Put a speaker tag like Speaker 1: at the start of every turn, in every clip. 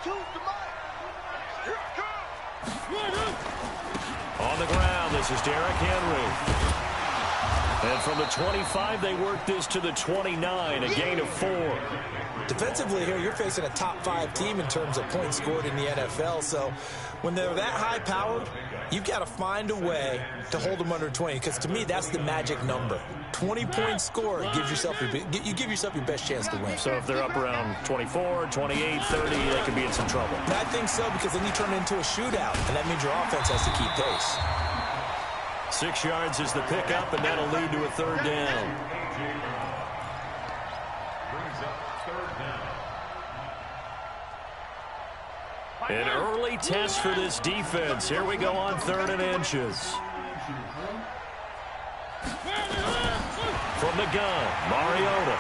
Speaker 1: On the ground, this is Derrick Henry. And from the 25, they work this to the 29, a gain of 4.
Speaker 2: Defensively here, you're facing a top-5 team in terms of points scored in the NFL. So when they're that high-powered, you've got to find a way to hold them under 20. Because to me, that's the magic number. 20 points scored gives yourself you give yourself your best chance to win.
Speaker 1: So if they're up around 24, 28, 30, they could be in some trouble.
Speaker 2: I think so, because then you turn it into a shootout, and that means your offense has to keep pace.
Speaker 1: 6 yards is the pickup, and that'll lead to a 3rd down. An early test for this defense. Here we go on 3rd and inches. From the gun, Mariota.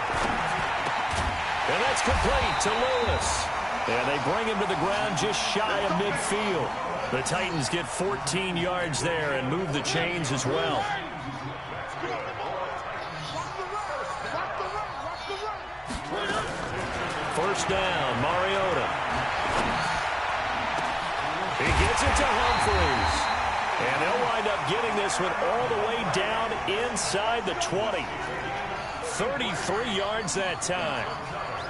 Speaker 1: And that's complete to Lewis. And they bring him to the ground just shy of midfield. The Titans get 14 yards there and move the chains as well. First down, Mariota. He gets it to Humphries. And they'll wind up getting this one all the way down inside the 20. 33 yards that time.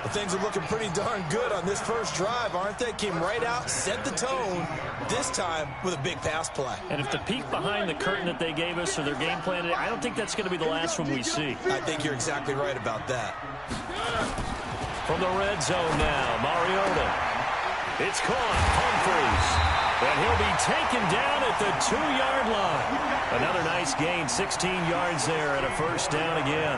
Speaker 2: Well, things are looking pretty darn good on this first drive, aren't they? Came right out, set the tone, this time with a big pass play.
Speaker 1: And if the peek behind the curtain that they gave us or their game plan, I don't think that's going to be the last one we see.
Speaker 2: I think you're exactly right about that.
Speaker 1: From the red zone now, Mariota. It's caught, Humphries. And he'll be taken down at the 2-yard line. Another nice gain, 16 yards there, and a first down again.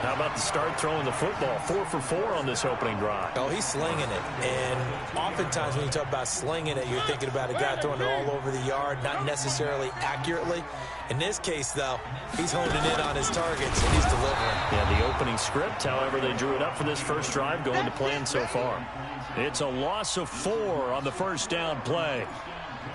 Speaker 1: How about the start throwing the football? 4 for 4 on this opening drive.
Speaker 2: Oh, he's slinging it. And oftentimes when you talk about slinging it, you're thinking about a guy throwing it all over the yard, not necessarily accurately. In this case, though, he's honing in on his targets, and he's delivering.
Speaker 1: Yeah, the opening script, however, they drew it up for this first drive going to plan so far. It's a loss of 4 on the first down play.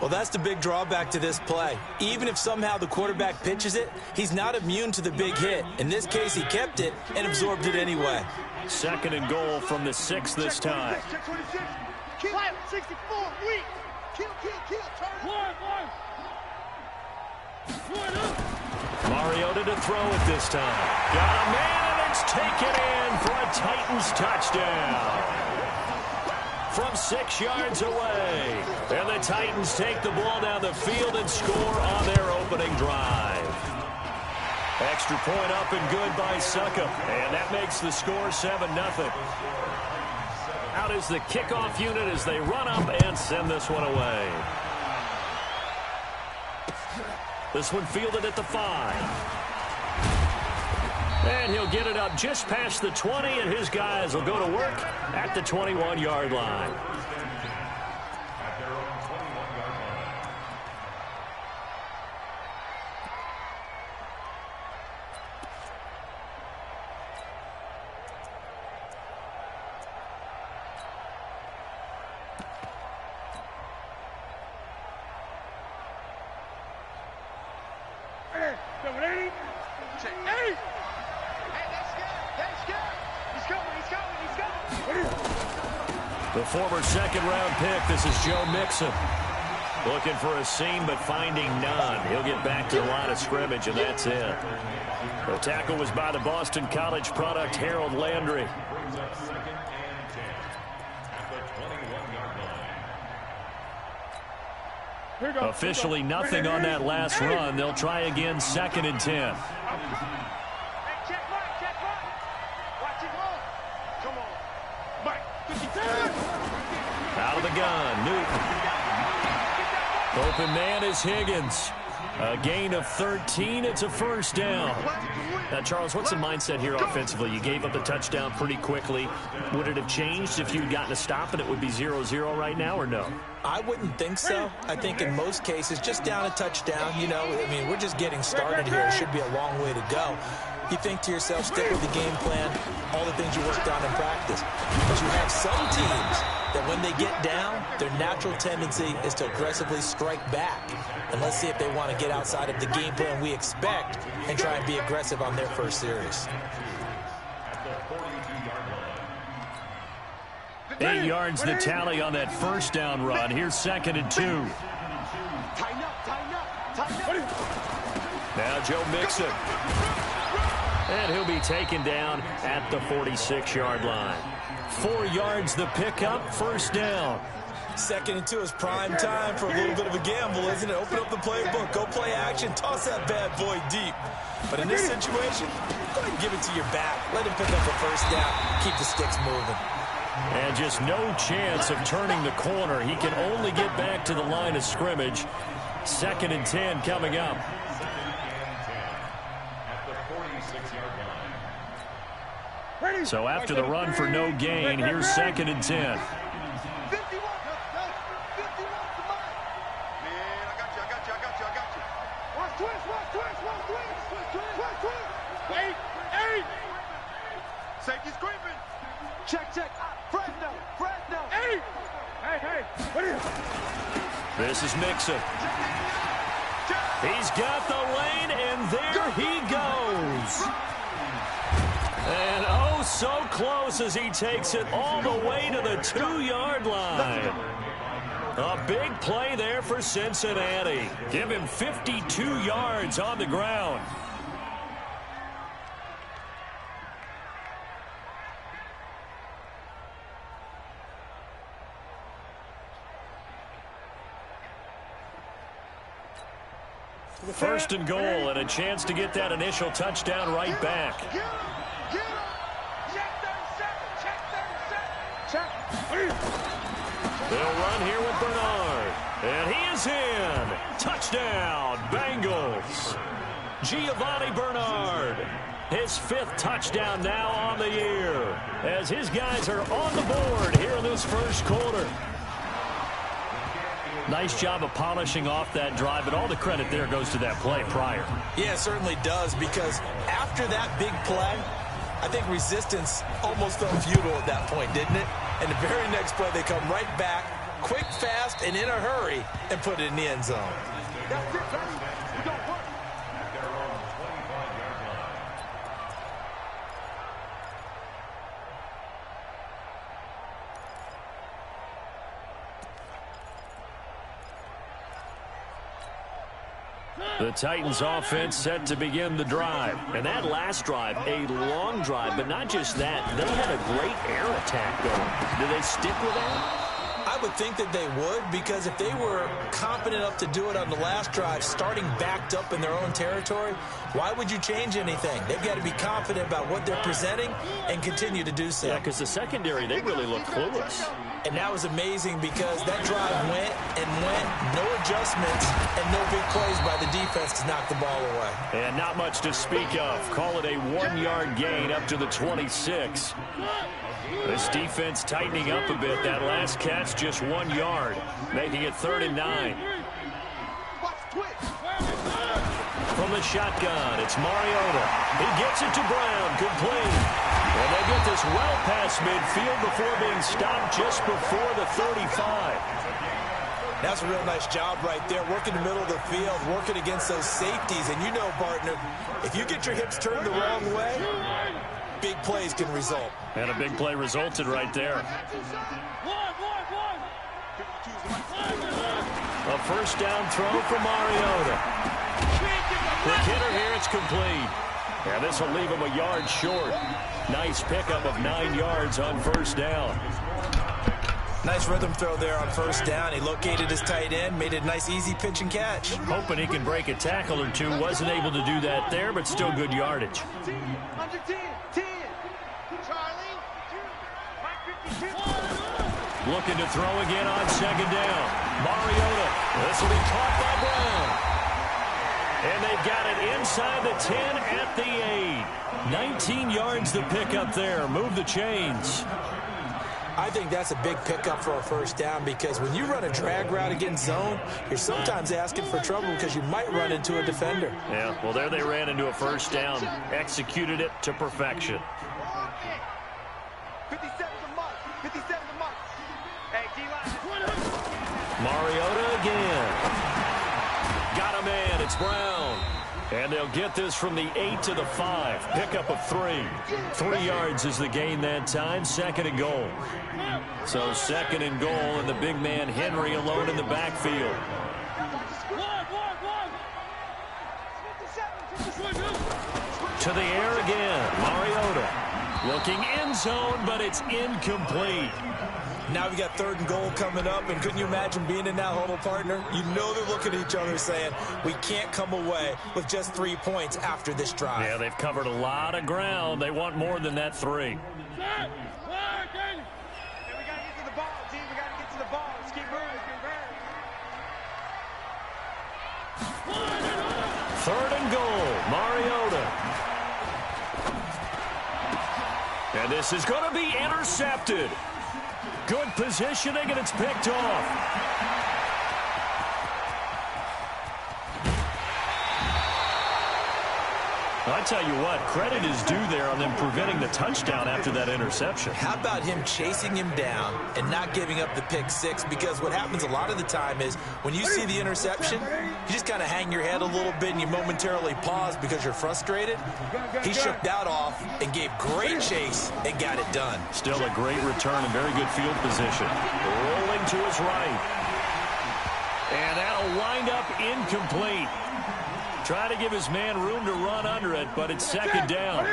Speaker 2: Well, that's the big drawback to this play. Even if somehow the quarterback pitches it, he's not immune to the big hit. In this case, he kept it and absorbed it anyway.
Speaker 1: 2nd and goal from the 6 this time. Mariota to throw it this time. Got a man, and it's taken in for a Titans touchdown. From 6 yards away. And the Titans take the ball down the field and score on their opening drive. Extra point up and good by Succop. And that makes the score 7-0. Out is the kickoff unit as they run up and send this one away. This one fielded at the 5. And he'll get it up just past the 20, and his guys will go to work at the 21-yard line. The former 2nd-round pick, this is Joe Mixon. Looking for a seam, but finding none. He'll get back to the line of scrimmage, and that's it. The tackle was by the Boston College product, Harold Landry. Officially nothing on that last run. They'll try again, 2nd and 10. Out of the gun, Newton. Open man is Higgins. A gain of 13. It's a first down. Now, Charles, what's the mindset here offensively? You gave up the touchdown pretty quickly. Would it have changed if you'd gotten a stop and it would be 0-0 right now, or no?
Speaker 2: I wouldn't think so. I think in most cases, just down a touchdown, you know, I mean, we're just getting started here. It should be a long way to go. You think to yourself, stick with the game plan, all the things you worked on in practice. But you have some teams that when they get down, their natural tendency is to aggressively strike back. And let's see if they want to get outside of the game plan we expect and try and be aggressive on their first series.
Speaker 1: 8 yards the tally on that first down run. Here's 2nd and 2.
Speaker 3: Tighten up, tighten up, tighten up.
Speaker 1: Now Joe Mixon. And he'll be taken down at the 46-yard line. 4 yards the pickup, 1st down.
Speaker 2: 2nd and 2 is prime time for a little bit of a gamble, isn't it? Open up the playbook, go play action, toss that bad boy deep. But in this situation, go ahead and give it to your back. Let him pick up a 1st down, keep the sticks moving.
Speaker 1: And just no chance of turning the corner. He can only get back to the line of scrimmage. 2nd and 10 coming up. So after the run for no gain, here's 2nd and 10.
Speaker 3: Safety screaming. Check, check. Fresno, Fresno. Hey, hey, what are you?
Speaker 1: This is Mixon. He's got the lane, and there he goes. And oh, so close as he takes it all the way to the 2-yard line. A big play there for Cincinnati. Give him 52 yards on the ground. First and goal, and a chance to get that initial touchdown right back.
Speaker 3: Get him. Check 37.
Speaker 1: They'll run here with Bernard. And he is in. Touchdown, Bengals. Giovanni Bernard. His 5th touchdown now on the year, as his guys are on the board here in this first quarter. Nice job of polishing off that drive, but all the credit there goes to that play prior.
Speaker 2: Yeah, it certainly does, because after that big play, I think resistance almost felt futile at that point, didn't it? And the very next play, they come right back, quick, fast, and in a hurry, and put it in the end zone.
Speaker 3: That's it, baby. We don't work.
Speaker 1: The Titans offense set to begin the drive. And that last drive, a long drive, but not just that. They had a great air attack going. Do they stick with that?
Speaker 2: I would think that they would, because if they were confident enough to do it on the last drive, starting backed up in their own territory, why would you change anything? They've got to be confident about what they're presenting and continue to do so.
Speaker 1: Yeah, because the secondary, they really look clueless.
Speaker 2: And that was amazing, because that drive went and went, no adjustments, and no big plays by the defense to knock the ball away.
Speaker 1: And not much to speak of. Call it a 1-yard gain up to the 26. This defense tightening up a bit. That last catch just 1 yard, making it 3rd and 9. From the shotgun, it's Mariota. He gets it to Brown, complete. And they get this well past midfield before being stopped just before the 35.
Speaker 2: That's a real nice job right there, working the middle of the field, working against those safeties. And you know, partner, if you get your hips turned the wrong way, big plays can result.
Speaker 1: And a big play resulted right there. A 1st down throw for Mariota. Quick hitter here, it's complete. And this will leave him a yard short. Nice pickup of 9 yards on 1st down.
Speaker 2: Nice rhythm throw there on 1st down. He located his tight end, made it a nice easy pitch and catch.
Speaker 1: Hoping he can break a tackle or two. Wasn't able to do that there, but still good yardage.
Speaker 3: Under 10, 10. Charlie, 52.
Speaker 1: Looking to throw again on 2nd down. Mariota. This will be caught by Brown. And they've got it inside the 10 at the 8. 19 yards the pickup there. Move the chains.
Speaker 2: I think that's a big pickup for a 1st down, because when you run a drag route against zone, you're sometimes asking for trouble because you might run into a defender.
Speaker 1: Yeah, well, there they ran into a 1st down. Executed it to perfection.
Speaker 3: 57 a month. 57 a month. Hey, D-line.
Speaker 1: Mariota again. Got a man. It's Brown. And they'll get this from the 8 to the 5. Pickup of 3. 3 yards is the gain that time. 2nd and goal. So 2nd and goal, and the big man Henry alone in the backfield. To the air again. Mariota looking end zone, but it's incomplete.
Speaker 2: Now we got 3rd and goal coming up, and couldn't you imagine being in that huddle, partner? You know they're looking at each other saying, we can't come away with just 3 points after this drive.
Speaker 1: Yeah, they've covered a lot of ground. They want more than that 3.
Speaker 3: We got to get to the ball, team. We got to get to the ball. Let's keep moving.
Speaker 1: 3rd and goal. Mariota. And this is going to be intercepted. Good positioning, and it's picked off. I tell you what, credit is due there on them preventing the touchdown after that interception.
Speaker 2: How about him chasing him down and not giving up the pick 6? Because what happens a lot of the time is when you see the interception, you just kind of hang your head a little bit and you momentarily pause because you're frustrated. He shook that off and gave great chase and got it done.
Speaker 1: Still a great return and very good field position. Rolling to his right. And that'll wind up incomplete. Try to give his man room to run under it, but it's 2nd down.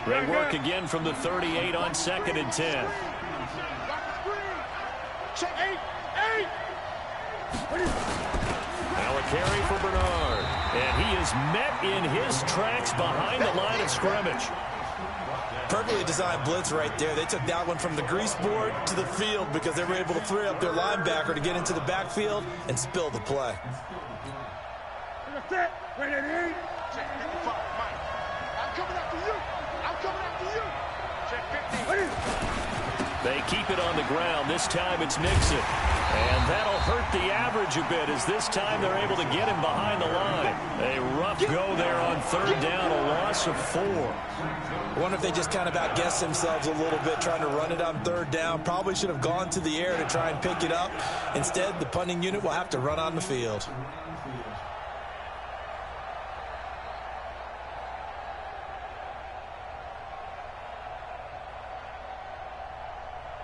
Speaker 1: They work again from the 38 on 2nd and 10. Now a carry for Bernard. And he is met in his tracks behind the line of scrimmage.
Speaker 2: Perfectly designed blitz right there. They took that one from the grease board to the field because they were able to free up their linebacker to get into the backfield and spill the play.
Speaker 3: Check 55, Mike. I'm coming after you. I'm coming after you. Check 50.
Speaker 1: They keep it on the ground. This time it's Nixon. And that'll hurt the average a bit as this time they're able to get him behind the line. A rough go there on 3rd down, a loss of 4.
Speaker 2: I wonder if they just kind of outguessed themselves a little bit trying to run it on 3rd down. Probably should have gone to the air to try and pick it up. Instead, the punting unit will have to run on the field.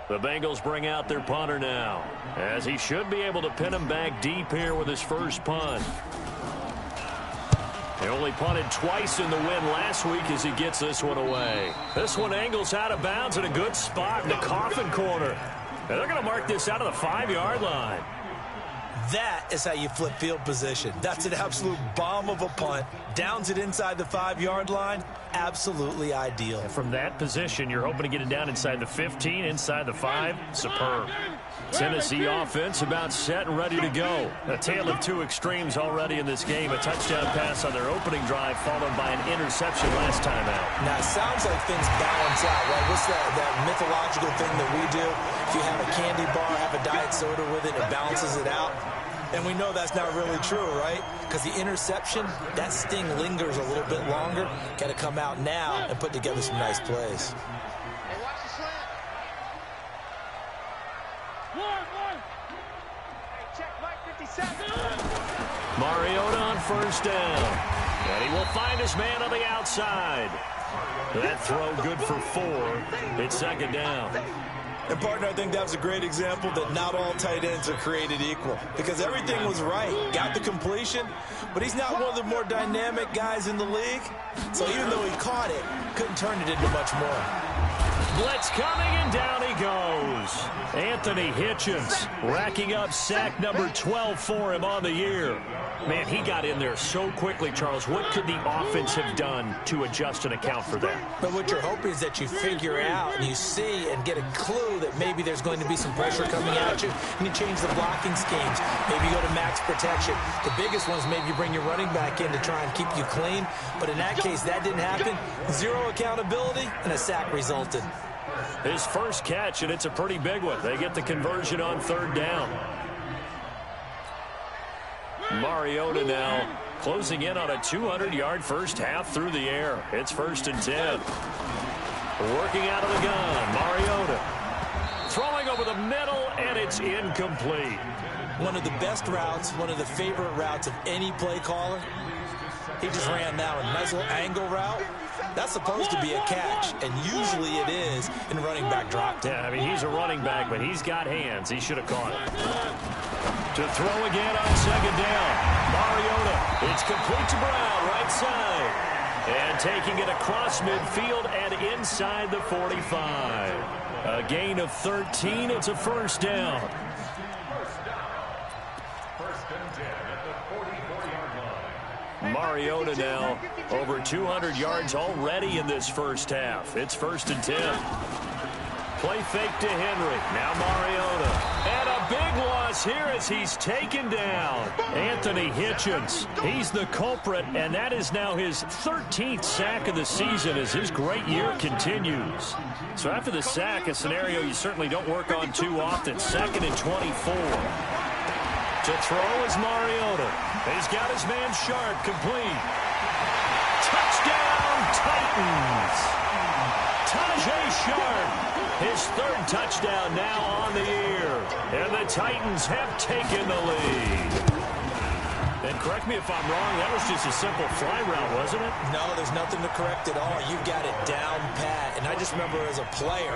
Speaker 1: The Bengals bring out their punter now, as he should be able to pin him back deep here with his first punt. He only punted twice in the win last week as he gets this one away. This one angles out of bounds in a good spot in the coffin corner. And they're going to mark this out of the 5-yard line.
Speaker 2: That is how you flip field position. That's an absolute bomb of a punt. Downs it inside the 5-yard line. Absolutely ideal.
Speaker 1: From that position, you're hoping to get it down inside the 15, inside the 5. Superb. Tennessee offense about set and ready to go. A tale of 2 extremes already in this game. A touchdown pass on their opening drive followed by an interception last time out.
Speaker 2: Now, it sounds like things balance out, right? What's that mythological thing that we do? If you have a candy bar, have a diet soda with it, it balances it out. And we know that's not really true, right? Because the interception, that sting lingers a little bit longer. Got to come out now and put together some nice plays.
Speaker 3: Hey, watch the slant. Hey, check Mike 57.
Speaker 1: Mariota on 1st down. And he will find his man on the outside. That throw good for 4. It's 2nd down.
Speaker 2: And, partner, I think that was a great example that not all tight ends are created equal. Because everything was right. Got the completion, but he's not one of the more dynamic guys in the league. So even though he caught it, couldn't turn it into much more.
Speaker 1: Blitz coming, and down he goes. Anthony Hitchens racking up sack number 12 for him on the year. Man, he got in there so quickly, Charles. What could the offense have done to adjust and account for that?
Speaker 2: But what you're hoping is that you figure out and you see and get a clue that maybe there's going to be some pressure coming at you, and you change the blocking schemes. Maybe you go to max protection. The biggest one is maybe you bring your running back in to try and keep you clean. But in that case, that didn't happen. 0 accountability, and a sack resulted.
Speaker 1: His first catch, and it's a pretty big one. They get the conversion on 3rd down. Mariota now closing in on a 200-yard first half through the air. It's 1st and 10. Working out of the gun, Mariota. Throwing over the middle, and it's incomplete.
Speaker 2: One of the best routes, one of the favorite routes of any play caller. He just ran that one. Nice little angle route. That's supposed to be a catch, and usually it is in running back drop.
Speaker 1: Yeah, I mean, he's a running back, but he's got hands. He should have caught it. To throw again on second down. Mariota. It's complete to Brown, right side. And taking it across midfield and inside the 45. A gain of 13. It's a first down. Mariota now over 200 yards already in this first half. It's 1st and 10. Play fake to Henry. Now Mariota. And a big loss here as he's taken down. Anthony Hitchens. He's the culprit, and that is now his 13th sack of the season as his great year continues. So after the sack, a scenario you certainly don't work on too often. 2nd and 24. To throw is Mariota. He's got his man Sharp complete. Touchdown, Titans. Tajay Sharp. His 3rd touchdown now on the year. And the Titans have taken the lead. And correct me if I'm wrong, that was just a simple fly route, wasn't it?
Speaker 2: No, there's nothing to correct at all. You've got it down pat. And I just remember as a player,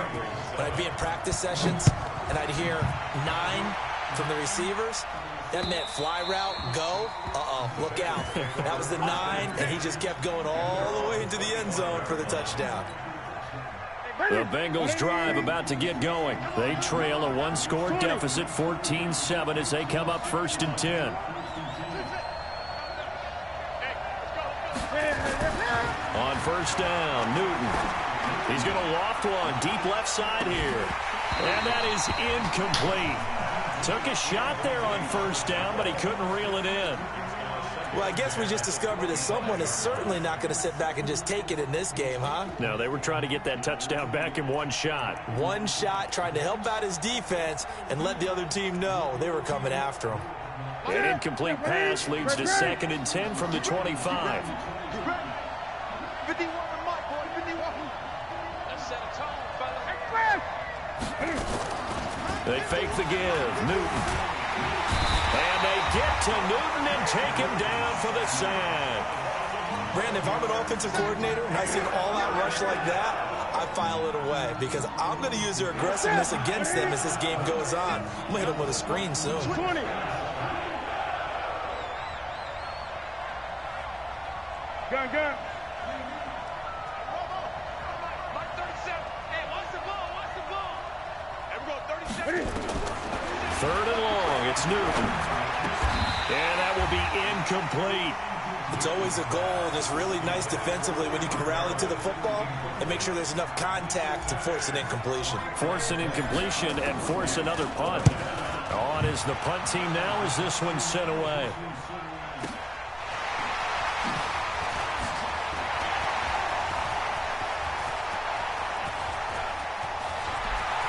Speaker 2: when I'd be in practice sessions, and I'd hear 9 from the receivers, that meant fly route, go. Look out. That was the 9, and he just kept going all the way into the end zone for the touchdown.
Speaker 1: The Bengals drive about to get going. They trail a 1-score deficit, 14-7, as they come up 1st and 10. On 1st down, Newton. He's going to loft one deep left side here. And that is incomplete. Took a shot there on 1st down, but he couldn't reel it in.
Speaker 2: Well, I guess we just discovered that someone is certainly not going to sit back and just take it in this game, huh?
Speaker 1: No, they were trying to get that touchdown back in one shot.
Speaker 2: One shot, trying to help out his defense and let the other team know they were coming after him.
Speaker 1: An incomplete pass leads to 2nd and 10 from the 25. They fake the give. Newton. And they get to Newton and take him down for the sack.
Speaker 2: Brandon, if I'm an offensive coordinator and I see an all-out rush like that, I file it away because I'm going to use their aggressiveness against them as this game goes on. I'm going to hit them with a screen soon.
Speaker 3: 20. Gun.
Speaker 1: 3rd and long. It's Newton. And that will be incomplete.
Speaker 2: It's always a goal that's really nice defensively when you can rally to the football and make sure there's enough contact to force an incompletion.
Speaker 1: Force an incompletion and force another punt. On is the punt team now as this one's sent away.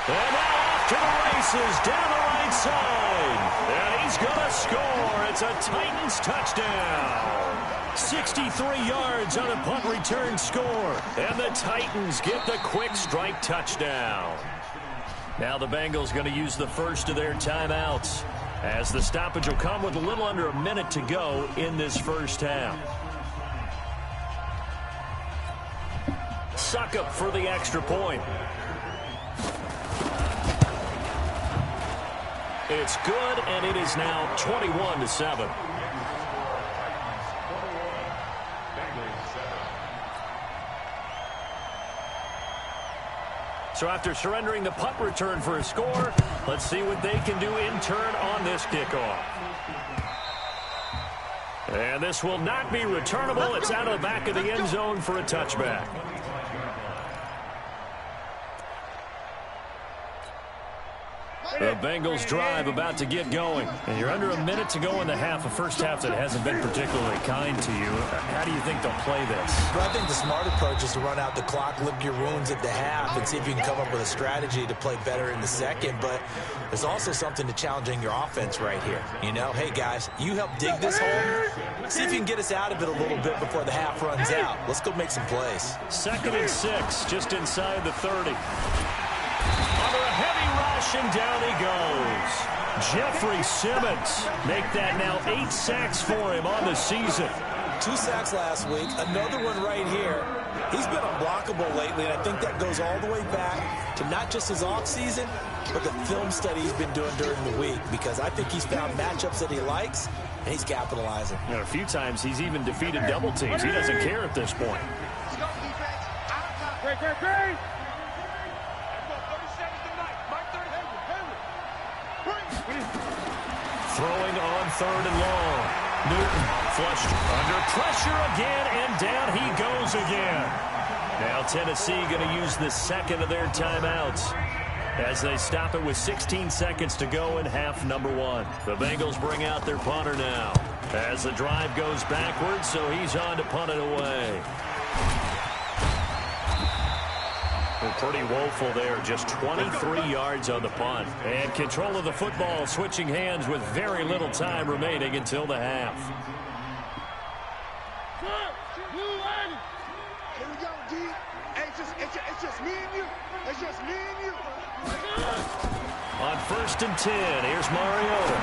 Speaker 1: And now off to the races down the right side. And he's going to score. It's a Titans touchdown. 63 yards on a punt return score. And the Titans get the quick strike touchdown. Now the Bengals going to use the first of their timeouts, as the stoppage will come with a little under a minute to go in this first half. Suckup for the extra point. It's good, and it is now 21-7. So after surrendering the punt return for a score, let's see what they can do in turn on this kickoff. And this will not be returnable. It's out of the back of the end zone for a touchback. The Bengals drive about to get going. And you're under a minute to go in the half, a first half that hasn't been particularly kind to you. How do you think they'll play this?
Speaker 2: Well, I think the smart approach is to run out the clock, lick your wounds at the half, and see if you can come up with a strategy to play better in the second. But there's also something to challenging your offense right here. You know, hey, guys, you help dig this hole. See if you can get us out of it a little bit before the half runs out. Let's go make some plays.
Speaker 1: 2nd and 6, just inside the 30. Under a heavy rush, and down he goes. Jeffrey Simmons make that now 8 sacks for him on the season.
Speaker 2: 2 sacks last week, another one right here. He's been unblockable lately, and I think that goes all the way back to not just his offseason, but the film study he's been doing during the week, because I think he's found matchups that he likes, and he's capitalizing.
Speaker 1: And a few times he's even defeated double teams. He doesn't care at this point.
Speaker 3: Let's go, defense. Great, great, great.
Speaker 1: Throwing on 3rd and long. Newton flushed under pressure again, and down he goes again. Now Tennessee going to use the second of their timeouts as they stop it with 16 seconds to go in half number 1. The Bengals bring out their punter now as the drive goes backwards, so he's on to punt it away. Pretty woeful there, just 23 yards on the punt. And control of the football switching hands with very little time remaining until the half.
Speaker 3: Here we go, D. Hey, it's just me and you. It's just me and you.
Speaker 1: On 1st and 10, here's Mariota.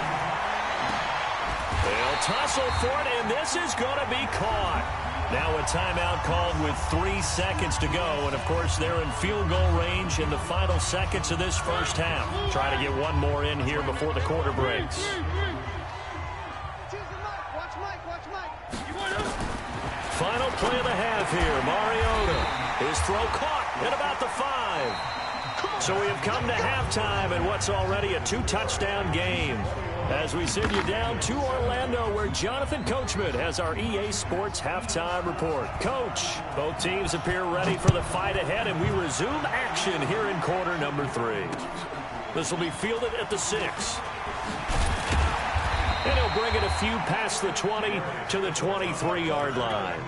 Speaker 1: They'll tussle for it, and this is going to be caught. Now a timeout called with 3 seconds to go. And, of course, they're in field goal range in the final seconds of this first half. Trying to get one more in here before the quarter breaks. Final play of the half here. Mariota. His throw caught at about the 5. So we have come to halftime in what's already a 2-touchdown game, as we send you down to Orlando, where Jonathan Coachman has our EA Sports halftime report. Coach, both teams appear ready for the fight ahead, and we resume action here in quarter number 3. This will be fielded at the 6. And he'll bring it a few past the 20 to the 23-yard line.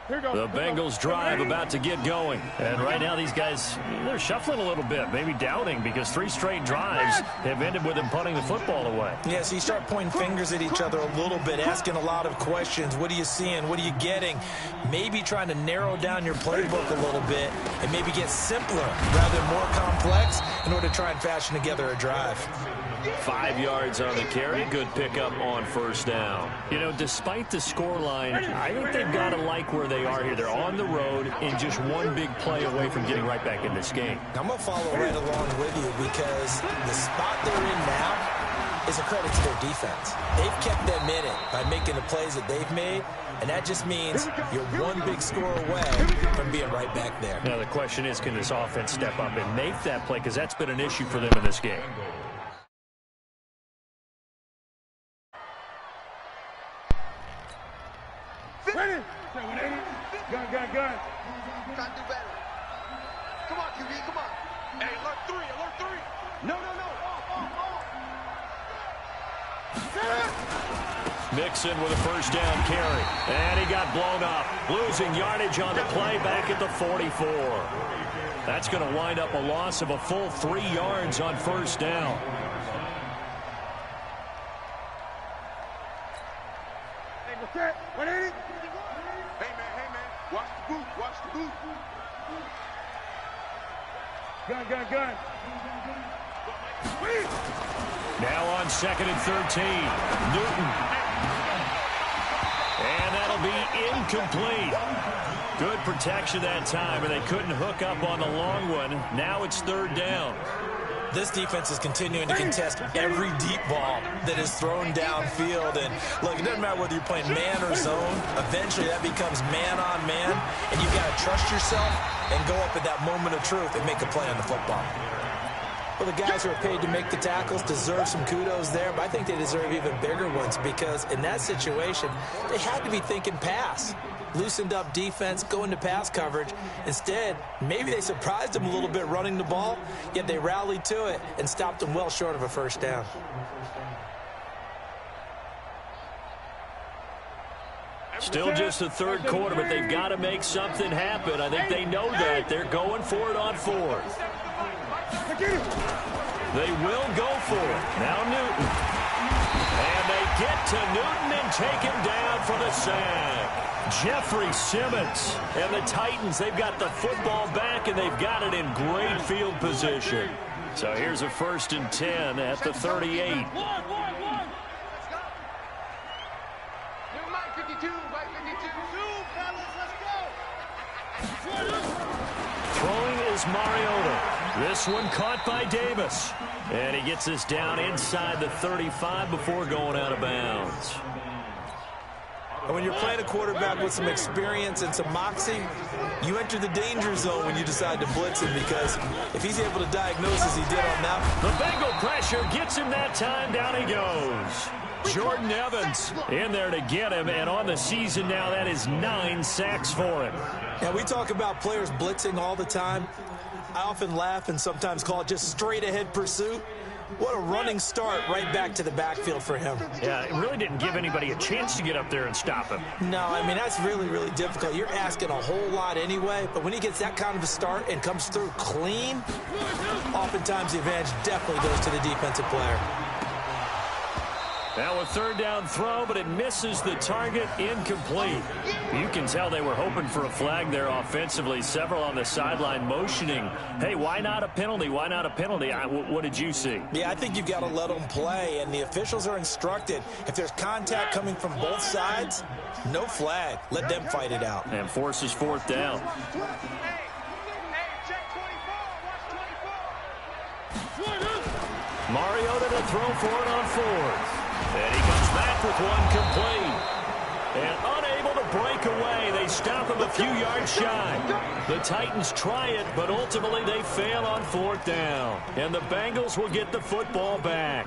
Speaker 1: The Bengals drive about to get going. And right now these guys, they're shuffling a little bit, maybe doubting, because 3 straight drives have ended with them punting the football away.
Speaker 2: Yeah, so you start pointing fingers at each other a little bit, asking a lot of questions. What are you seeing? What are you getting? Maybe trying to narrow down your playbook a little bit and maybe get simpler rather than more complex in order to try and fashion together a drive.
Speaker 1: 5 yards on the carry. Good pickup on 1st down. You know, despite the scoreline, I think they've got to like where they are here. They're on the road and just one big play away from getting right back in this game.
Speaker 2: I'm going to follow right along with you, because the spot they're in now is a credit to their defense. They've kept them in it by making the plays that they've made, and that just means you're one big score away from being right back there.
Speaker 1: Now the question is, can this offense step up and make that play, because that's been an issue for them in this game.
Speaker 3: Ready? Gun. Gotta do better. Come on, QB, come on. Hey, alert 3. No.
Speaker 1: Mixon with a 1st down carry. And he got blown up. Losing yardage on the play back at the 44. That's going to wind up a loss of a full 3 yards on 1st down.
Speaker 3: Hey, what's that? What ain't it? Hey, man. Watch the boot. Gun.
Speaker 1: Now on 2nd and 13. Newton. And that'll be incomplete. Good protection that time, and they couldn't hook up on the long one. Now it's 3rd down.
Speaker 2: This defense is continuing to contest every deep ball that is thrown downfield. And, look, it doesn't matter whether you're playing man or zone. Eventually that becomes man on man, and you've got to trust yourself and go up at that moment of truth and make a play on the football. Well, the guys who are paid to make the tackles deserve some kudos there, but I think they deserve even bigger ones, because in that situation, they had to be thinking pass. Loosened up defense, going to pass coverage. Instead, maybe they surprised them a little bit running the ball, yet they rallied to it and stopped them well short of a 1st down.
Speaker 1: Still just the 3rd quarter, but they've got to make something happen. I think they know that. They're going for it on 4th. They will go for it. Now Newton. And And they get to Newton and take him down for the sack. Jeffrey Simmons and the Titans, they've got the football back, and they've got it in great field position. So here's a 1st and 10 at the 38. Throwing is Mariota. This one caught by Davis. And he gets this down inside the 35 before going out of bounds.
Speaker 2: And when you're playing a quarterback with some experience and some moxie, you enter the danger zone when you decide to blitz him, because if he's able to diagnose as he did on that.
Speaker 1: The Bengal pressure gets him that time. Down he goes. Jordan Evans in there to get him, and on the season now, that is 9 sacks for him.
Speaker 2: And we talk about players blitzing all the time. I often laugh and sometimes call it just straight-ahead pursuit. What a running start right back to the backfield for him.
Speaker 1: Yeah, it really didn't give anybody a chance to get up there and stop him.
Speaker 2: No, I mean, that's really, really difficult. You're asking a whole lot anyway, but when he gets that kind of a start and comes through clean, oftentimes the advantage definitely goes to the defensive player.
Speaker 1: Now a 3rd down throw, but it misses the target, incomplete. You can tell they were hoping for a flag there offensively. Several on the sideline motioning, hey, why not a penalty? Why not a penalty? What did you see?
Speaker 2: Yeah, I think you've got to let them play, and the officials are instructed, if there's contact coming from both sides, no flag. Let them fight it out.
Speaker 1: And forces 4th down. Mariota to throw for it on 4th. And he comes back with one complete. And unable to break away. They stop him a few yards shy. The Titans try it, but ultimately they fail on 4th down. And the Bengals will get the football back.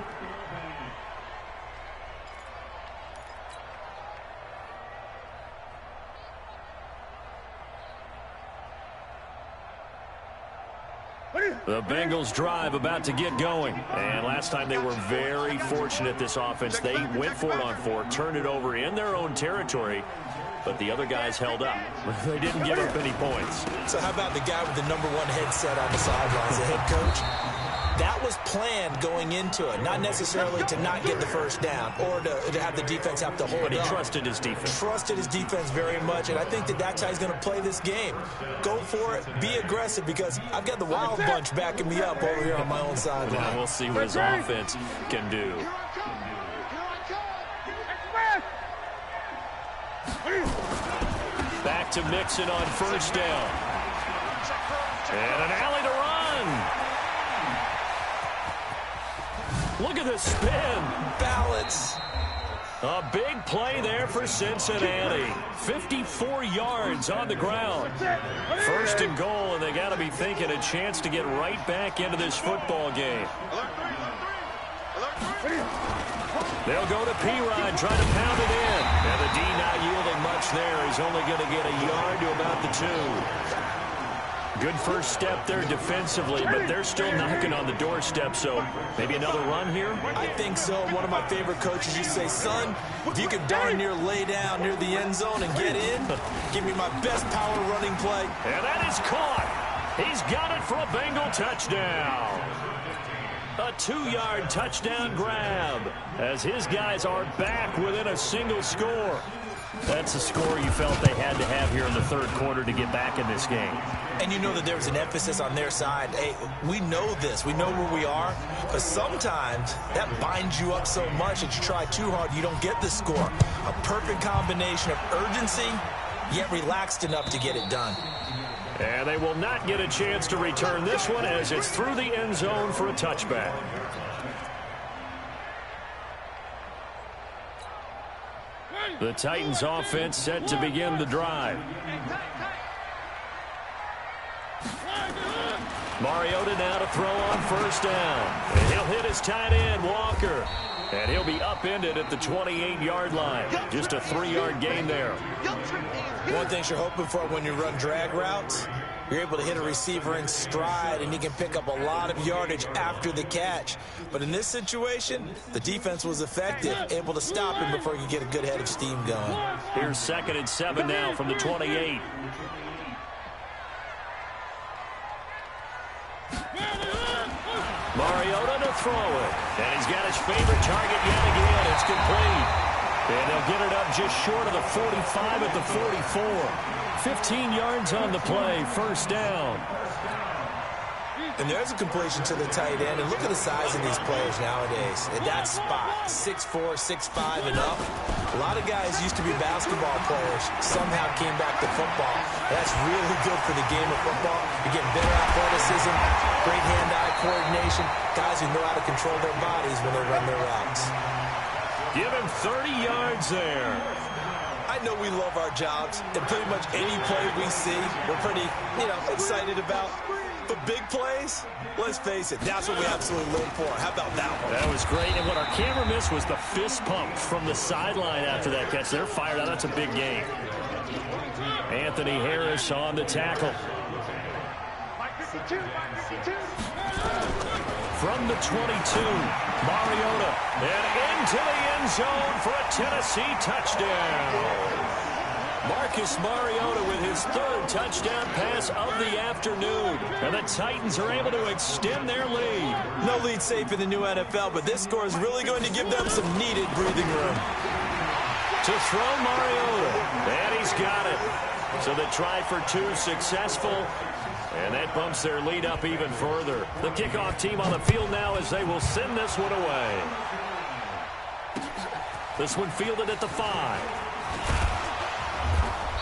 Speaker 1: The Bengals drive about to get going. And last time they were very fortunate, this offense. They went for it on 4, turned it over in their own territory, but the other guys held up. They didn't give up any points.
Speaker 2: So how about the guy with the #1 headset on the sidelines, the head coach? That was planned going into it, not necessarily to not get the 1st down or to have the defense have to hold
Speaker 1: But he
Speaker 2: up.
Speaker 1: trusted his defense.
Speaker 2: Trusted his defense very much, and I think that's how he's going to play this game. Go for it, be aggressive, because I've got the Wild Bunch backing me up over here on my own sideline.
Speaker 1: Now we'll see what his offense can do. Back to Mixon on 1st down. And an alley to run. Look at the spin.
Speaker 2: Balance.
Speaker 1: A big play there for Cincinnati. 54 yards on the ground. 1st and goal, and they got to be thinking a chance to get right back into this football game. They'll go to P-Rod, try to pound it in. And the D not yielding much there. He's only going to get a yard to about the 2. Good first step there defensively, but they're still knocking on the doorstep, so maybe another run here?
Speaker 2: I think so. One of my favorite coaches used to say, son, if you could darn near lay down near the end zone and get in, give me my best power running play.
Speaker 1: And that is caught. He's got it for a Bengal touchdown. A 2-yard touchdown grab as his guys are back within a single score. That's a score you felt they had to have here in the 3rd quarter to get back in this game.
Speaker 2: And you know that there was an emphasis on their side. Hey, we know this. We know where we are. But sometimes that binds you up so much that you try too hard, you don't get the score. A perfect combination of urgency, yet relaxed enough to get it done.
Speaker 1: And they will not get a chance to return this one as it's through the end zone for a touchback. The Titans offense set to begin the drive. Mariota now to throw on 1st down. And he'll hit his tight end, Walker. And he'll be upended at the 28-yard line. Just a 3-yard gain there.
Speaker 2: One thing you're hoping for when you run drag routes, you're able to hit a receiver in stride, and he can pick up a lot of yardage after the catch. But in this situation, the defense was effective, able to stop him before he could get a good head of steam going.
Speaker 1: Here's 2nd and 7 now from the 28. Mariota to throw it. And he's got his favorite target yet again. It's complete. And they'll get it up just short of the 45 at the 44. 15 yards on the play, first down.
Speaker 2: And there's a completion to the tight end. And look at the size of these players nowadays. At that spot, 6'4", 6'5", and up. A lot of guys used to be basketball players. Somehow came back to football. That's really good for the game of football. You get better athleticism, great hand-eye coordination. Guys who know how to control their bodies when they run their routes.
Speaker 1: Give him 30 yards there.
Speaker 2: I know we love our jobs, and pretty much any play we see, we're pretty, excited about. But big plays, let's face it, that's what we absolutely live for. How about that one?
Speaker 1: That was great, and what our camera missed was the fist pump from the sideline after that catch. They're fired out. That's a big game. Anthony Harris on the tackle. From the 22, Mariota, and into the end zone for a Tennessee touchdown. Marcus Mariota with his third touchdown pass of the afternoon. And the Titans are able to extend their lead.
Speaker 2: No lead safe in the new NFL, but this score is really going to give them some needed breathing room.
Speaker 1: To throw Mariota, and he's got it. So the try for two successful. And that bumps their lead up even further. The kickoff team on the field now as they will send this one away. This one fielded at the 5.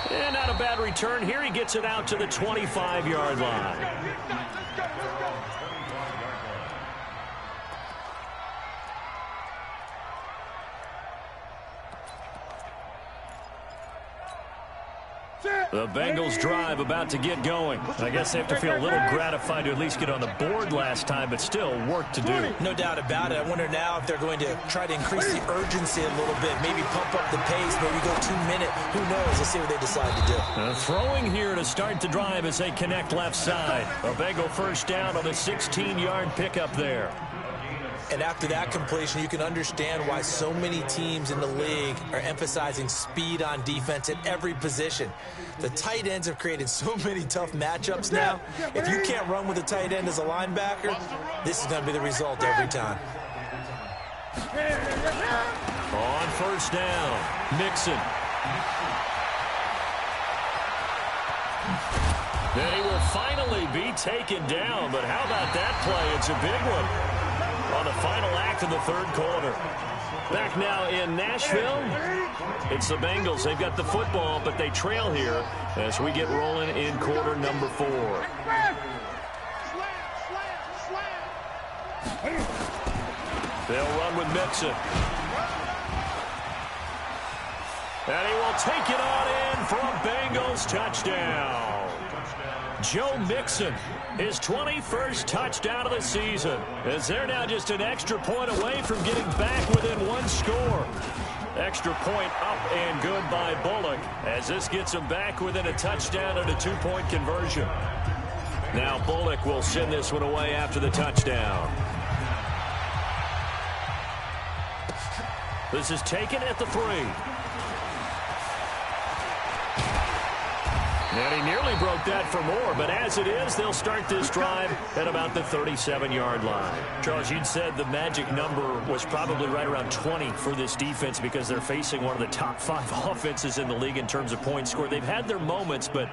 Speaker 1: And not a bad return here. He gets it out to the 25-yard line. The Bengals drive about to get going. I guess they have to feel a little gratified to at least get on the board last time, but still work to do.
Speaker 2: No doubt about it. I wonder now if they're going to try to increase the urgency a little bit, maybe pump up the pace, maybe go 2-minute. Who knows? Let's see what they decide to do.
Speaker 1: Throwing here to start the drive as they connect left side. A Bengal first down on the 16-yard pickup there.
Speaker 2: And after that completion, you can understand why so many teams in the league are emphasizing speed on defense at every position. The tight ends have created so many tough matchups now. If you can't run with a tight end as a linebacker, this is going to be the result every time.
Speaker 1: On first down, Mixon. Then he will finally be taken down, but how about that play? It's a big one. On the final act of the third quarter. Back now in Nashville, it's the Bengals. They've got the football, but they trail here as we get rolling in quarter number 4. They'll run with Mixon. And he will take it on in for a Bengals touchdown. Joe Mixon, his 21st touchdown of the season, as they're now just an extra point away from getting back within one score. Extra point up and good by Bullock, as this gets them back within a touchdown and a 2-point conversion. Now Bullock will send this one away after the touchdown. This is taken at the 3. And he nearly broke that for more, but as it is, they'll start this drive at about the 37-yard line. Charles, you'd said the magic number was probably right around 20 for this defense because they're facing one of the top 5 offenses in the league in terms of points scored. They've had their moments, but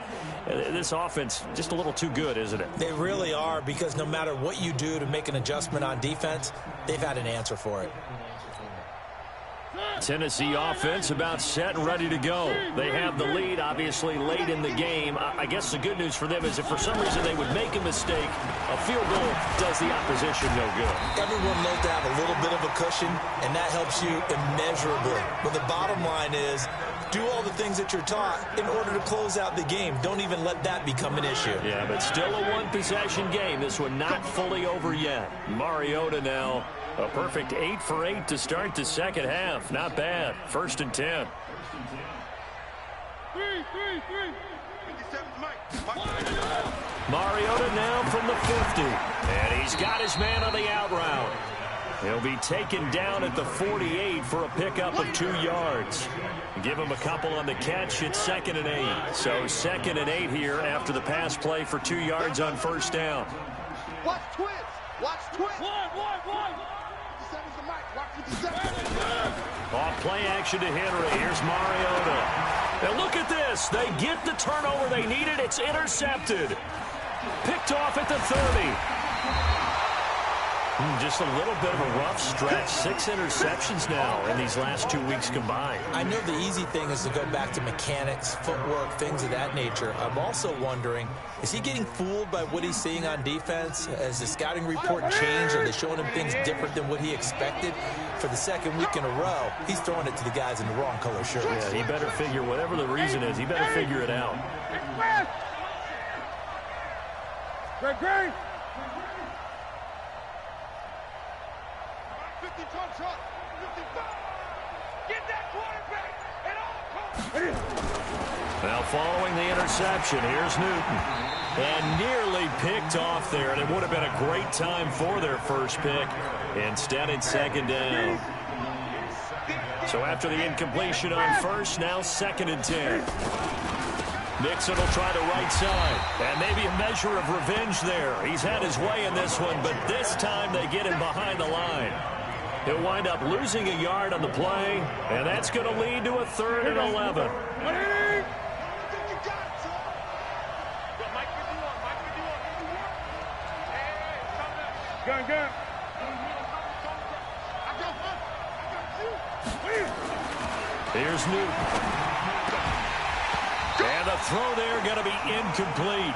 Speaker 1: this offense just a little too good, isn't it?
Speaker 2: They really are, because no matter what you do to make an adjustment on defense, they've had an answer for it.
Speaker 1: Tennessee offense about set and ready to go. They have the lead, obviously, late in the game. I guess the good news for them is if for some reason they would make a mistake, a field goal does the opposition no good.
Speaker 2: Everyone knows to have a little bit of a cushion, and that helps you immeasurably. But the bottom line is, do all the things that you're taught in order to close out the game. Don't even let that become an issue.
Speaker 1: Yeah, but still a one-possession game. This one not fully over yet. Mariota now. A perfect 8 for 8 to start the second half. Not bad. 1st and 10. Mariota now from the 50. And he's got his man on the out route. He'll be taken down at the 48 for a pickup of 2 yards. Give him a couple on the catch. It's 2nd and 8. So 2nd and 8 here after the pass play for 2 yards on first down.
Speaker 3: Watch twins. Watch twins. One.
Speaker 1: Off play action to Henry. Here's Mariota. And look at this. They get the turnover they needed. It's intercepted. Picked off at the 30. Just a little bit of a rough stretch. 6 interceptions now in these last 2 weeks combined.
Speaker 2: I know the easy thing is to go back to mechanics, footwork, things of that nature. I'm also wondering, is he getting fooled by what he's seeing on defense? Has the scouting report changed? Are they showing him things different than what he expected? For the second week in a row, he's throwing it to the guys in the wrong color shirts.
Speaker 1: Yeah, he better figure, whatever the reason is, he better figure it out.
Speaker 3: Great. Get that quarterback at all costs.
Speaker 1: Now following the interception, here's Newton. And nearly picked off there, and it would have been a great time for their first pick. Instead, it's second down. So after the incompletion on first, now 2nd and 10. Nixon will try the right side, and maybe a measure of revenge there. He's had his way in this one, but this time they get him behind the line. He'll wind up losing a yard on the play, and that's going to lead to a 3rd and 11.
Speaker 3: Gun.
Speaker 1: Here's Newton. And the throw there going to be incomplete.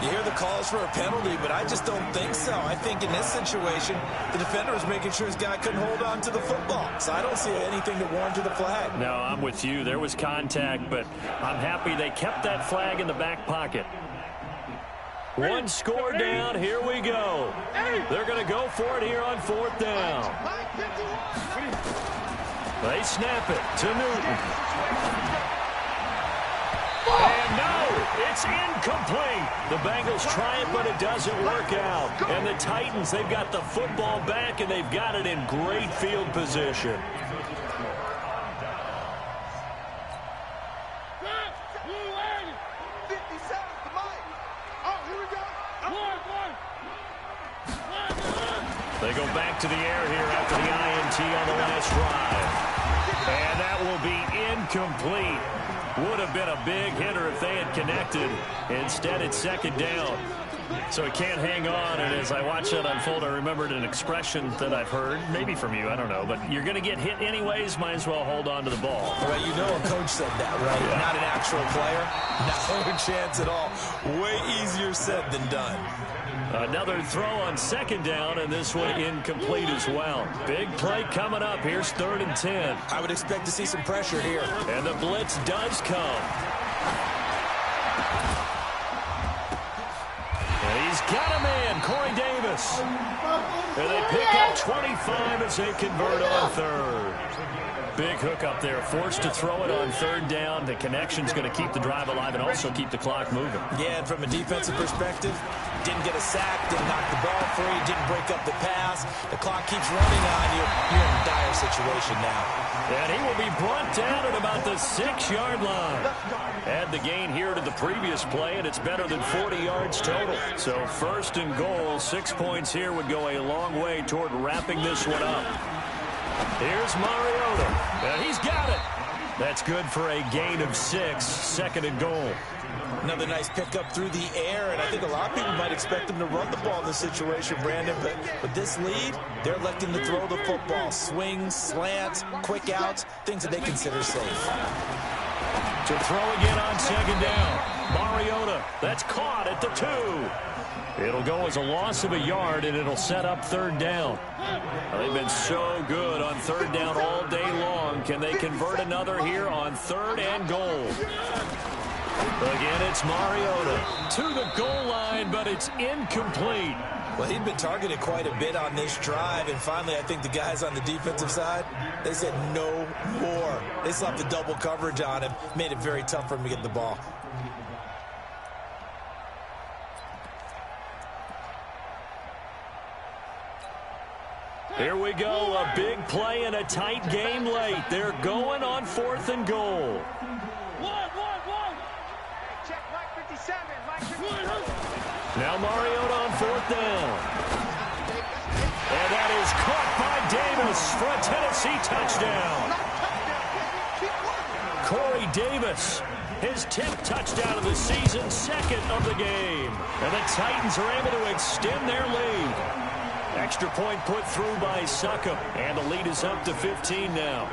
Speaker 2: You hear the calls for a penalty, but I just don't think so. I think in this situation, the defender was making sure his guy couldn't hold on to the football. So I don't see anything to warrant to the flag.
Speaker 1: No, I'm with you. There was contact, but I'm happy they kept that flag in the back pocket. One score down. Here we go. They're going to go for it here on 4th down. They snap it to Newton. And no, it's incomplete. The Bengals try it, but it doesn't work out. And the Titans, they've got the football back, and they've got it in great field position. They go back to the air here after the INT on the last drive. And that will be incomplete. Would have been a big hitter if they had connected. Instead, it's 2nd down. So he can't hang on, and as I watch that unfold, I remembered an expression that I've heard, maybe from you, I don't know, but you're going to get hit anyways, might as well hold on to the ball.
Speaker 2: Right, you know a coach said that, right? Yeah. Not an actual player. Not a chance at all. Way easier said than done.
Speaker 1: Another throw on 2nd down, and this one incomplete as well. Big play coming up. Here's 3rd and 10.
Speaker 2: I would expect to see some pressure here.
Speaker 1: And the blitz does come. And he's got a man, Corey Davis. And they pick up 25 as they convert on 3rd. Big hook up there, forced to throw it on 3rd down. The connection's going to keep the drive alive and also keep the clock moving.
Speaker 2: Yeah, and from a defensive perspective, didn't get a sack, didn't knock the ball free, didn't break up the pass. The clock keeps running on you. You're in a dire situation now.
Speaker 1: And he will be brought down at about the 6-yard line. Add the gain here to the previous play, and it's better than 40 yards total. So 1st and goal, 6 points here would go a long way toward wrapping this one up. Here's Mariota. And he's got it. That's good for a gain of 6, 2nd and goal.
Speaker 2: Another nice pickup through the air, and I think a lot of people might expect him to run the ball in this situation, Brandon, but with this lead, they're electing to throw the football. Swings, slants, quick outs, things that they consider safe.
Speaker 1: To throw again on 2nd down. Mariota, that's caught at the 2. It'll go as a loss of a yard, and it'll set up 3rd down. They've been so good on 3rd down all day long. Can they convert another here on 3rd and goal? Again, it's Mariota to the goal line, but it's incomplete.
Speaker 2: Well, he'd been targeted quite a bit on this drive, and finally I think the guys on the defensive side, they said no more. They slapped the double coverage on him, made it very tough for him to get the ball.
Speaker 1: Here we go, a big play in a tight game late. They're going on 4th and goal.
Speaker 3: Check Mike 57. Mike 57.
Speaker 1: Now Mariota on 4th down. And that is caught by Davis. Davis for a Tennessee touchdown. Corey Davis, his 10th touchdown of the season, second of the game. And the Titans are able to extend their lead. Extra point put through by Succop, and the lead is up to 15 now.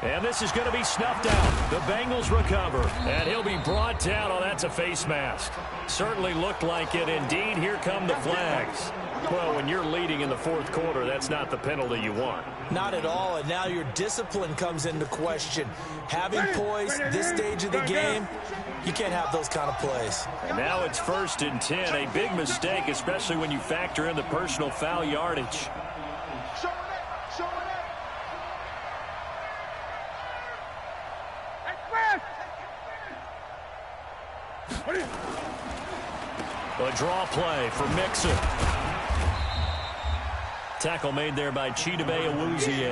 Speaker 1: And this is going to be snuffed out. The Bengals recover, and he'll be brought down. Oh, that's a face mask. Certainly looked like it. Indeed, here come the flags. Well, when you're leading in the fourth quarter, that's not the penalty you want.
Speaker 2: Not at all, and now your discipline comes into question. Having poise this stage of the game, you can't have those kind of plays.
Speaker 1: And now it's 1st and 10. A big mistake, especially when you factor in the personal foul yardage. A draw play for Mixon. Tackle made there by Chidobe Awuzie.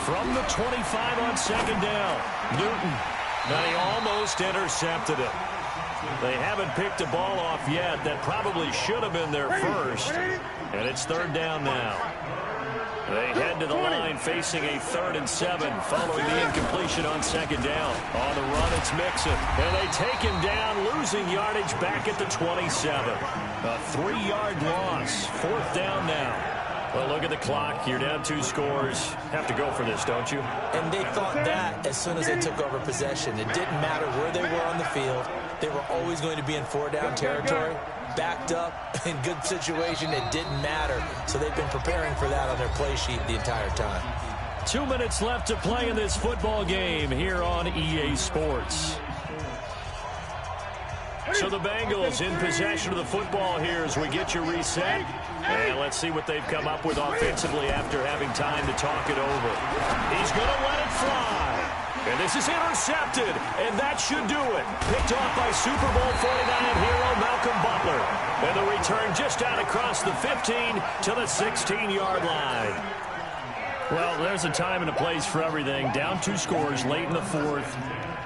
Speaker 1: From the 25 on 2nd down, Newton. Now he almost intercepted it. They haven't picked a ball off yet. That probably should have been their first. And it's 3rd down now. They head to the line facing a 3rd and 7 following the incompletion on 2nd down. On the run, it's Mixon. And they take him down, losing yardage back at the 27. A 3-yard loss. 4th down now. Well, look at the clock. You're down 2 scores. Have to go for this, don't you?
Speaker 2: And they thought that as soon as they took over possession. It didn't matter where they were on the field. They were always going to be in 4-down territory. Backed up, in good situation, it didn't matter. So they've been preparing for that on their play sheet the entire time.
Speaker 1: 2 minutes left to play in this football game here on EA Sports. So the Bengals in possession of the football here as we get you reset. And let's see what they've come up with offensively after having time to talk it over. He's going to let it fly. And this is intercepted, and that should do it. Picked off by Super Bowl 49 hero Malcolm Butler. And the return just out across the 15 to the 16-yard line. Well, there's a time and a place for everything. Down 2 scores late in the 4th.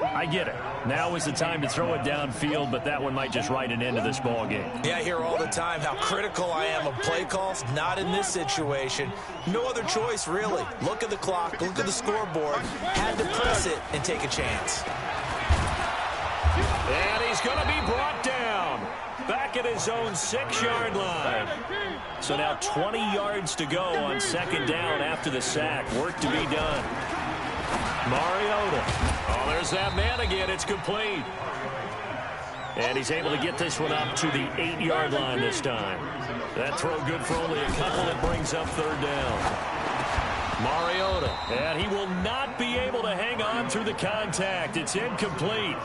Speaker 1: I get it. Now is the time to throw it downfield, but that one might just write an end to this ball game.
Speaker 2: Yeah, I hear all the time how critical I am of play calls. Not in this situation. No other choice, really. Look at the clock. Look at the scoreboard. Had to press it and take a chance.
Speaker 1: And he's going to be brought down. Back at his own 6-yard line. So now 20 yards to go on 2nd down after the sack. Work to be done. Mariota. Oh, there's that man again. It's complete. And he's able to get this one up to the 8-yard line this time. That throw good for only a couple. That brings up 3rd down. Mariota. And he will not be able to hang on through the contact. It's incomplete.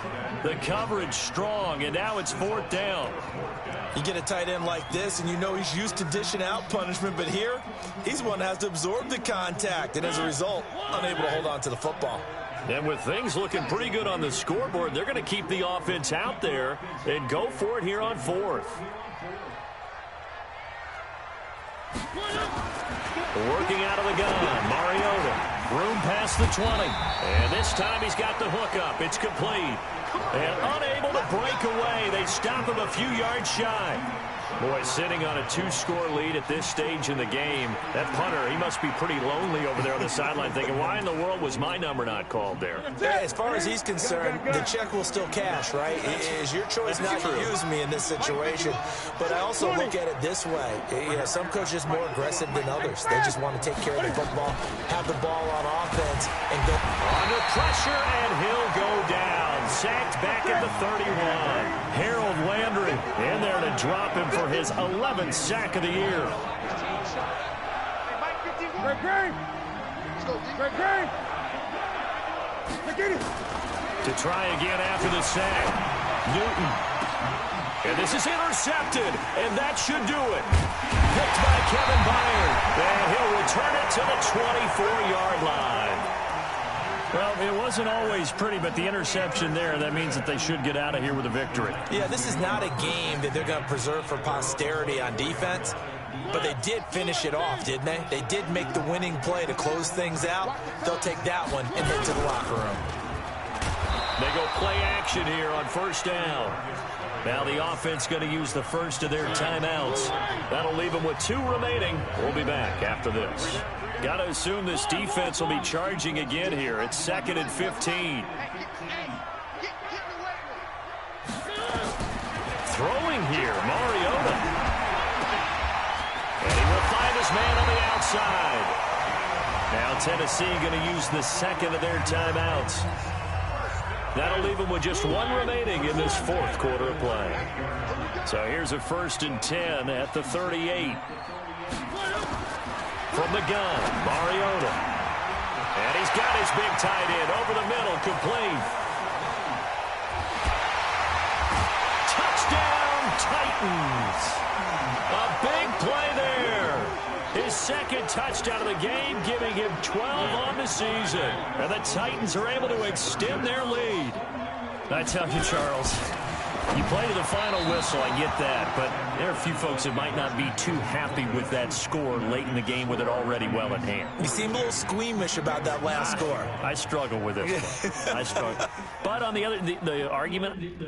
Speaker 1: The coverage strong, and now it's 4th down.
Speaker 2: You get a tight end like this, and you know he's used to dishing out punishment, but here, he's one that has to absorb the contact, and as a result, unable to hold on to the football.
Speaker 1: And with things looking pretty good on the scoreboard, they're going to keep the offense out there and go for it here on 4th. Working out of the gun, Mariota. Room past the 20. And this time he's got the hook up. It's complete. And unable to break away. They stop him a few yards shy. Boy, sitting on a 2-score lead at this stage in the game. That punter, he must be pretty lonely over there on the sideline thinking, why in the world was my number not called there?
Speaker 2: As far as he's concerned, the check will still cash, right? It is your choice not to use me in this situation. But I also look at it this way. You know, some coaches are more aggressive than others. They just want to take care of the football, have the ball on offense, and go.
Speaker 1: Under pressure, and he'll go down. Sacked back at the 31. Harold Landry in there to drop him for his 11th sack of the year. To try again after the sack. Newton. And this is intercepted, and that should do it. Picked by Kevin Byard. And he'll return it to the 24-yard line. Well, it wasn't always pretty, but the interception there, that means that they should get out of here with a victory.
Speaker 2: Yeah, this is not a game that they're going to preserve for posterity on defense, but they did finish it off, didn't they? They did make the winning play to close things out. They'll take that one and head to the locker room.
Speaker 1: They go play action here on first down. Now the offense going to use the first of their timeouts. That'll leave them with 2 remaining. We'll be back after this. Got to assume this defense will be charging again here. It's 2nd and 15. Throwing here, Mariota. And he will find his man on the outside. Now Tennessee going to use the second of their timeouts. That'll leave them with just 1 remaining in this 4th quarter of play. So here's a 1st and 10 at the 38. From the gun, Mariota. And he's got his big tight end over the middle, complete. Touchdown, Titans. A big play there. His 2nd touchdown of the game, giving him 12 on the season. And the Titans are able to extend their lead. I tell you, Charles, you play to the final whistle, I get that. But there are a few folks that might not be too happy with that score late in the game with it already well in hand.
Speaker 2: You seem a little squeamish about that last score.
Speaker 1: I struggle with this one. I struggle. But on the other, the argument...